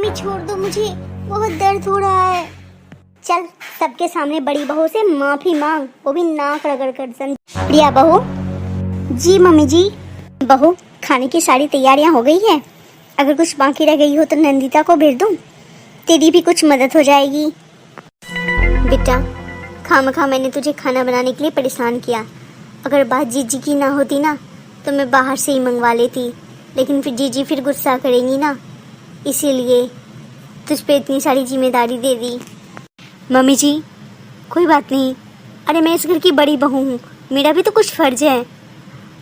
Mummy छोड़ दो मुझे, बहुत दर्द हो रहा है। चल सबके सामने बड़ी बहू से माफी मांग, वो भी नाक रगड़ कर। प्रिया बहू। जी मम्मी जी। बहू खाने की सारी तैयारियां हो गई है, अगर कुछ बाकी रह गई हो तो नंदिता को भेज दूं, तेरी भी कुछ मदद हो जाएगी। बेटा खामखा मैंने तुझे खाना बनाने के लिए परेशान किया, अगर बात जीजी की ना होती ना तो मैं बाहर से ही मंगवा लेती, लेकिन फिर जीजी फिर गुस्सा करेंगी ना, इसीलिए तुझ पे इतनी सारी जिम्मेदारी दे दी। मम्मी जी कोई बात नहीं, अरे मैं इस घर की बड़ी बहू हूँ, मेरा भी तो कुछ फर्ज है।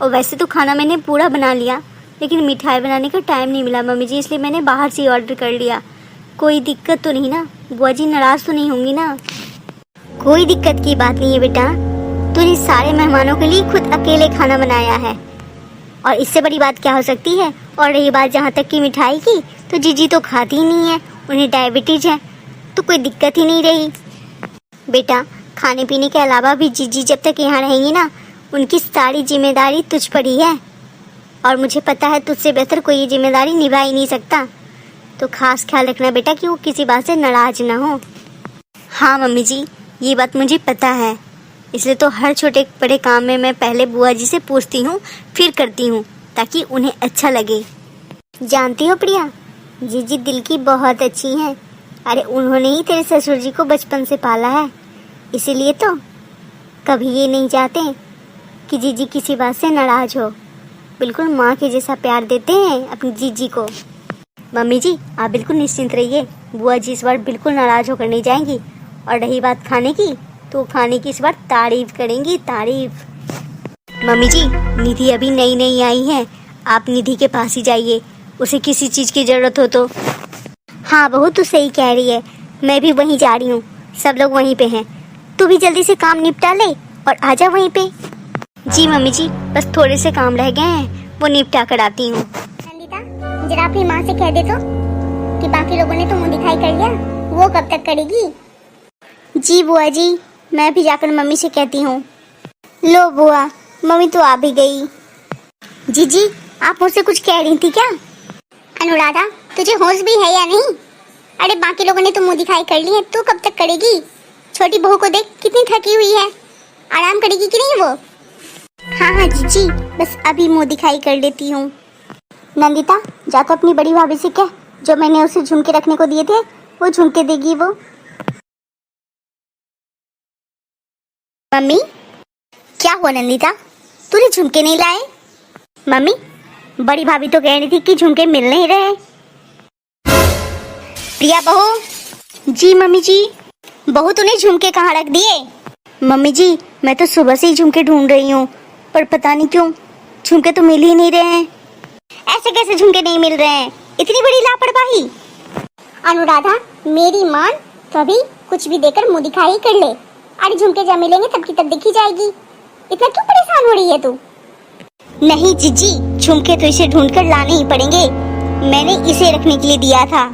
और वैसे तो खाना मैंने पूरा बना लिया, लेकिन मिठाई बनाने का टाइम नहीं मिला मम्मी जी, इसलिए मैंने बाहर से ऑर्डर कर लिया। कोई दिक्कत तो नहीं ना, बुआ जी नाराज तो नहीं होंगी ना? कोई दिक्कत की बात नहीं है बेटा, तूने सारे मेहमानों के लिए खुद अकेले खाना बनाया है, और इससे बड़ी बात क्या हो सकती है। और रही बात जहाँ तक की मिठाई की, तो जीजी तो खाती ही नहीं है, उन्हें डायबिटीज है, तो कोई दिक्कत ही नहीं रही। बेटा खाने पीने के अलावा भी जीजी जब तक यहाँ रहेंगी ना, उनकी सारी जिम्मेदारी तुझ पर ही है, और मुझे पता है तुझसे बेहतर कोई ये जिम्मेदारी निभा ही नहीं सकता। तो खास ख्याल रखना बेटा कि वो किसी बात से नाराज ना हो। हाँ मम्मी जी ये बात मुझे पता है, इसलिए तो हर छोटे बड़े काम में मैं पहले बुआ जी से पूछती हूँ फिर करती हूँ, ताकि उन्हें अच्छा लगे। जानती हो प्रिया, जीजी दिल की बहुत अच्छी हैं, अरे उन्होंने ही तेरे ससुर जी को बचपन से पाला है, इसीलिए तो कभी ये नहीं चाहते कि जीजी किसी बात से नाराज हो, बिल्कुल माँ के जैसा प्यार देते हैं अपनी जीजी को। मम्मी जी आप बिल्कुल निश्चिंत रहिए, बुआ जी इस बार बिल्कुल नाराज होकर नहीं जाएंगी। और रही बात खाने की, तो खाने की इस बार तारीफ करेंगी, तारीफ। मम्मी जी निधि अभी नई नई आई है, आप निधि के पास ही जाइए, उसे किसी चीज़ की ज़रूरत हो तो। हाँ बहू तू सही कह रही है, मैं भी वहीं जा रही हूँ, सब लोग वहीं पे हैं, तू भी जल्दी से काम निपटा ले और आजा वहीं पे। जी मम्मी जी बस थोड़े से काम रह गए हैं, वो निपटा कर आती हूँ। नंदिता जरा अपनी माँ से कह दे तो कि बाकी लोगों ने तो मुँह दिखाई कर लिया, वो कब तक करेगी। जी बुआ जी मैं भी जाकर मम्मी से कहती हूँ। लो बुआ मम्मी तो आ भी गई। जी आप मुझसे कुछ कह रही थी क्या? अनुराधा तुझे होश भी है या नहीं? अरे बाकी लोगों ने तो मुंह दिखाई कर ली है, तू कब तक करेगी? छोटी बहू को देख कितनी थकी हुई है, आराम करेगी कि नहीं वो? हाँ जीजी बस अभी मुंह दिखाई कर लेती हूँ। नंदिता जा तो अपनी बड़ी भाभी से कह, जो मैंने उसे झुमके रखने को दिए थे वो झुमके देगी वो। मम्मी क्या हुआ नंदिता, तूने झुमके नहीं लाए? मम्मी बड़ी भाभी तो कह रही थी कि झुमके मिल नहीं रहे। प्रिया बहू। जी मम्मी जी। बहू तूने झुमके कहाँ रख दिए? मम्मी जी मैं तो सुबह से ही झुमके ढूंढ रही हूँ, पर पता नहीं क्यों झुमके तो मिल ही नहीं रहे हैं। ऐसे कैसे झुमके नहीं मिल रहे हैं, इतनी बड़ी लापरवाही। अनुराधा मेरी मान, कभी कुछ भी देकर मुंह दिखाई कर ले, अरे झुमके जब मिलेंगे तब की तब दिखी जाएगी, इतना क्यों परेशान हो रही है तू? नहीं जीजी झुमके तो इसे ढूंढकर लाने ही पड़ेंगे, मैंने इसे रखने के लिए दिया था।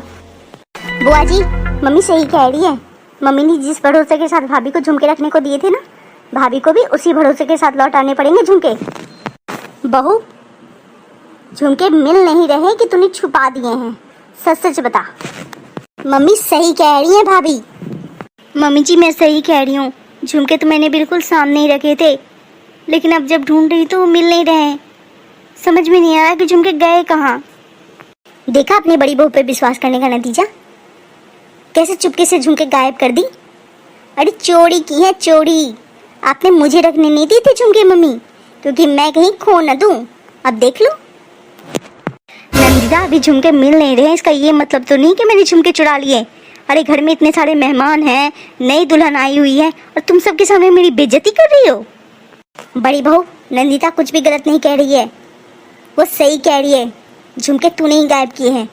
बुआ जी मम्मी सही कह रही है, मम्मी ने जिस भरोसे के साथ भाभी को झुमके रखने को दिए थे ना, भाभी को भी उसी भरोसे के साथ लौटाने पड़ेंगे झुमके। बहू झुमके मिल नहीं रहे कि तूने छुपा दिए हैं, सच सच बता। मम्मी सही कह रही है भाभी। मम्मी जी मैं सही कह रही हूँ, झुमके तो मैंने बिल्कुल सामने ही रखे थे, लेकिन अब जब ढूंढ रही तो वो मिल नहीं रहे, समझ में नहीं आ रहा कि झुमके गए कहाँ। देखा अपनी बड़ी बहू पे विश्वास करने का नतीजा, कैसे चुपके से झुमके गायब कर दी। अरे चोरी की है चोरी, आपने मुझे रखने नहीं दी थी झुमके मम्मी, क्योंकि मैं कहीं खो न दूं। अब देख लो। नंदिता अभी झुमके मिल नहीं रहे, इसका ये मतलब तो नहीं कि मैंने झुमके चुरा लिए। अरे घर में इतने सारे मेहमान हैं, नई दुल्हन आई हुई है, और तुम सबके सामने मेरी बेइज्जती कर रही हो। बड़ी बहू नंदिता कुछ भी गलत नहीं कह रही है, वो सही कह रही है, झुमके तूने ही गायब किए हैं,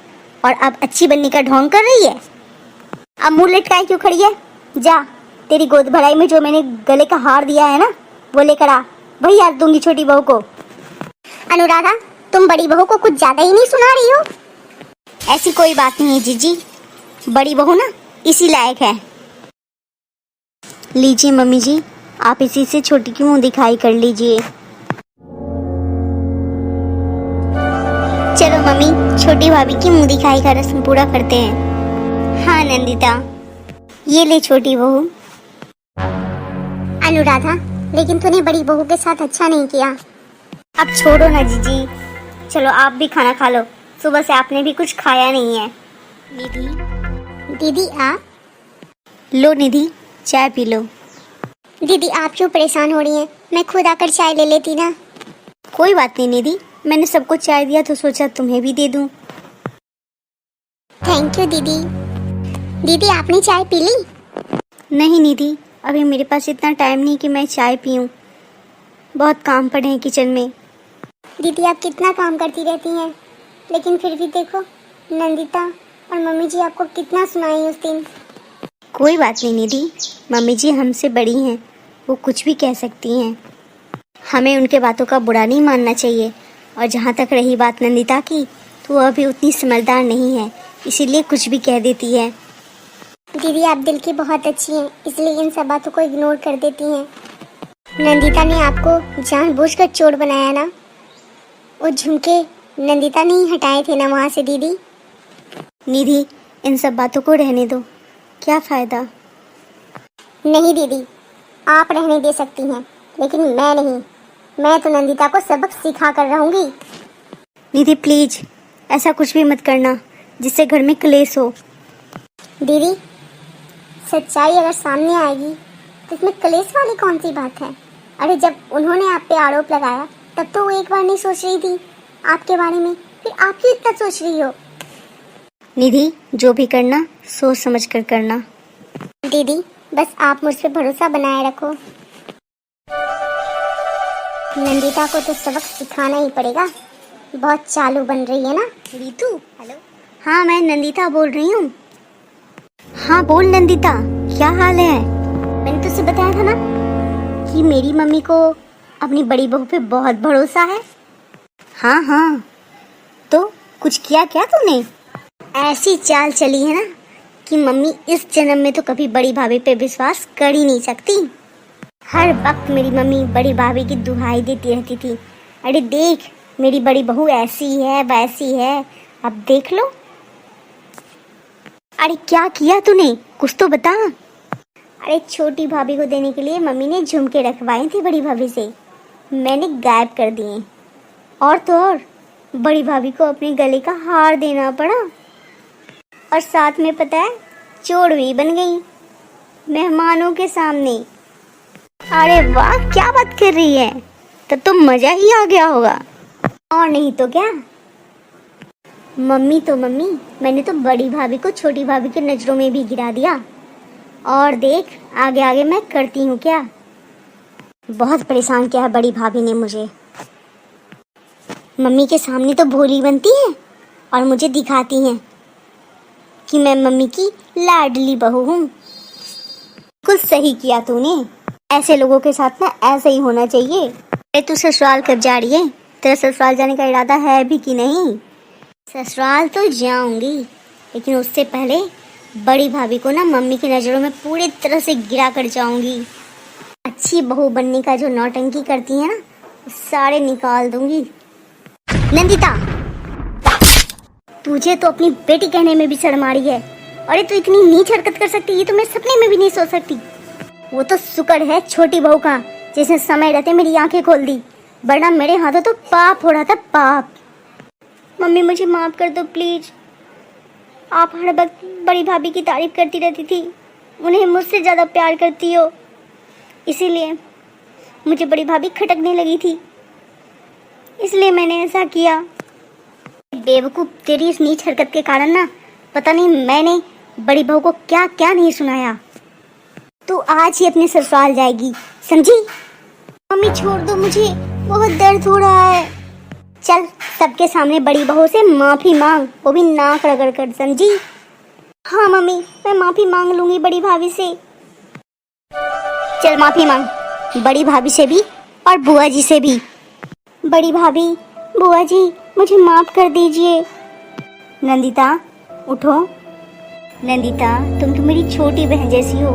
और अब अच्छी बनने का ढोंग कर रही है। अब मुंह लटकाए क्यों खड़ी है, जा तेरी गोद भराई में जो मैंने गले का हार दिया है ना वो लेकर आ, वही याद दूंगी छोटी बहू को। अनुराधा तुम बड़ी बहू को कुछ ज्यादा ही नहीं सुना रही हो। ऐसी कोई बात नहीं है जीजी, बड़ी बहू ना इसी लायक है। लीजिए मम्मी जी आप इसी से छोटी की मुंह दिखाई कर लीजिए। चलो मम्मी, छोटी भाभी की मुंह दिखाई का रस्म पूरा करते हैं। हाँ नंदिता, ये ले छोटी बहू। अनुराधा, लेकिन तूने बड़ी बहू के साथ अच्छा नहीं किया। अब छोड़ो ना जीजी, चलो आप भी खाना खा लो, सुबह से आपने भी कुछ खाया नहीं है। निधि, दीदी आप लो, निधि चाय पी लो। दीदी आप क्यों परेशान हो रही हैं? मैं खुद आकर चाय ले लेती ना। कोई बात नहीं निधि, मैंने सबको चाय दिया तो सोचा तुम्हें भी दे दूं। थैंक यू दीदी। दीदी आपने चाय पी ली? नहीं निधि, अभी मेरे पास इतना टाइम नहीं कि मैं चाय पीऊं, बहुत काम पड़े हैं किचन में। दीदी आप कितना काम करती रहती हैं, लेकिन फिर भी देखो नंदिता और मम्मी जी आपको कितना सुनाई उस दिन। कोई बात नहीं निधि, मम्मी जी हमसे बड़ी हैं, वो कुछ भी कह सकती हैं, हमें उनके बातों का बुरा नहीं मानना चाहिए। और जहाँ तक रही बात नंदिता की, तो वो अभी उतनी समझदार नहीं है, इसीलिए कुछ भी कह देती है। दीदी आप दिल की बहुत अच्छी हैं, इसलिए इन सब बातों को इग्नोर कर देती हैं। नंदिता ने आपको जानबूझकर चोर बनाया ना, वो झुमके नंदिता ने ही हटाए थे ना वहाँ से। दीदी निधि इन सब बातों को रहने दो, क्या फायदा। नहीं दीदी, आप रहने दे सकती हैं, लेकिन मैं नहीं, मैं तो नंदिता को सबक सिखा कर रहूंगी। दीदी प्लीज ऐसा कुछ भी मत करना जिससे घर में क्लेश हो। दीदी सच्चाई अगर सामने आएगी तो इसमें क्लेश वाली कौन सी बात है। अरे जब उन्होंने आप पे आरोप लगाया तब तो वो एक बार नहीं सोच रही थी आपके बारे में, फिर आप क्यों इतना सोच रही हो। निधि जो भी करना सोच समझ कर करना। दीदी बस आप मुझ पे भरोसा बनाए रखो। नंदिता को तो सबक सिखाना ही पड़ेगा, बहुत चालू बन रही है ना। रीतू हेलो। हाँ मैं नंदिता बोल रही हूँ। हाँ बोल नंदिता, क्या हाल है। मैंने तुझसे बताया था ना कि मेरी मम्मी को अपनी बड़ी बहू पे बहुत भरोसा है। हाँ हाँ, तो कुछ किया क्या तूने। ऐसी चाल चली है ना कि मम्मी इस जन्म में तो कभी बड़ी भाभी पे विश्वास कर ही नहीं सकती। हर वक्त मेरी मम्मी बड़ी भाभी की दुहाई देती रहती थी, अरे देख मेरी बड़ी बहू ऐसी है वैसी है, अब देख लो। अरे क्या किया तूने, कुछ तो बता। अरे छोटी भाभी को देने के लिए मम्मी ने झुमके रखवाए थे बड़ी भाभी से, मैंने गायब कर दिए। और तो और बड़ी भाभी को अपने गले का हार देना पड़ा, और साथ में पता है चोर भी बन गई मेहमानों के सामने। अरे वाह क्या बात कर रही है, तब तो मजा ही आ गया होगा। और नहीं तो क्या, मम्मी तो मम्मी, मैंने तो बड़ी भाभी को छोटी भाभी की नजरों में भी गिरा दिया। और देख आगे आगे मैं करती हूँ क्या। बहुत परेशान किया है बड़ी भाभी ने मुझे, मम्मी के सामने तो भोली बनती है और मुझे दिखाती हैं कि मैं मम्मी की लाडली बहू हूँ। कुछ सही किया तूने, ऐसे लोगों के साथ ना ऐसे ही होना चाहिए। अरे तू ससुराल कब जा रही है, तेरा ससुराल जाने का इरादा है भी कि नहीं। ससुराल तो जाऊंगी, लेकिन उससे पहले बड़ी भाभी को ना मम्मी की नज़रों में पूरी तरह से गिरा कर जाऊंगी। अच्छी बहू बनने का जो नौटंकी करती है ना, सारे निकाल दूंगी। नंदिता तुझे तो अपनी बेटी कहने में भी शर्म आ रही है। अरे तू इतनी नीच हरकत कर सकती, ये तो मैं सपने में भी नहीं सोच सकती। वो तो शुक्र है छोटी बहू का जिसने समय रहते मेरी आंखें खोल दी, वरना मेरे हाथों तो पाप हो रहा था पाप। मम्मी मुझे माफ कर दो प्लीज, आप हर वक्त बड़ी भाभी की तारीफ करती रहती थी, उन्हें मुझसे ज़्यादा प्यार करती हो, इसीलिए मुझे बड़ी भाभी खटकने लगी थी, इसलिए मैंने ऐसा किया। बेवकूफ़, तेरी इस नीच हरकत के कारण ना पता नहीं मैंने बड़ी बहू को क्या क्या नहीं सुनाया। तू आज ही अपने ससुराल जाएगी, समझी। मम्मी छोड़ दो मुझे, बहुत दर्द हो रहा है। चल सबके सामने बड़ी बहू से माफी मांग, वो भी नाक रगड़ कर, समझी। हाँ मम्मी मैं माफी मांग लूंगी बड़ी भाभी से। चल माफी मांग, बड़ी भाभी से भी और बुआ जी से भी। बड़ी भाभी, बुआ जी मुझे माफ कर दीजिए। नंदिता उठो। नंदिता तुम तो मेरी छोटी बहन जैसी हो,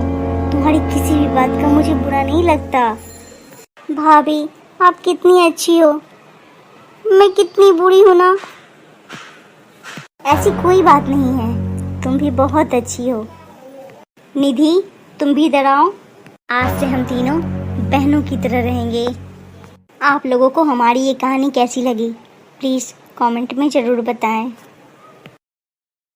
तुम्हारी किसी भी बात का मुझे बुरा नहीं लगता। भाभी आप कितनी अच्छी हो, मैं कितनी बुरी हूँ ना, ऐसी कोई बात नहीं है, तुम भी बहुत अच्छी हो। निधि, तुम भी इधर आओ। आज से हम तीनों बहनों की तरह रहेंगे। आप लोगों को हमारी ये कहानी कैसी लगी, प्लीज़ कमेंट में ज़रूर बताएं।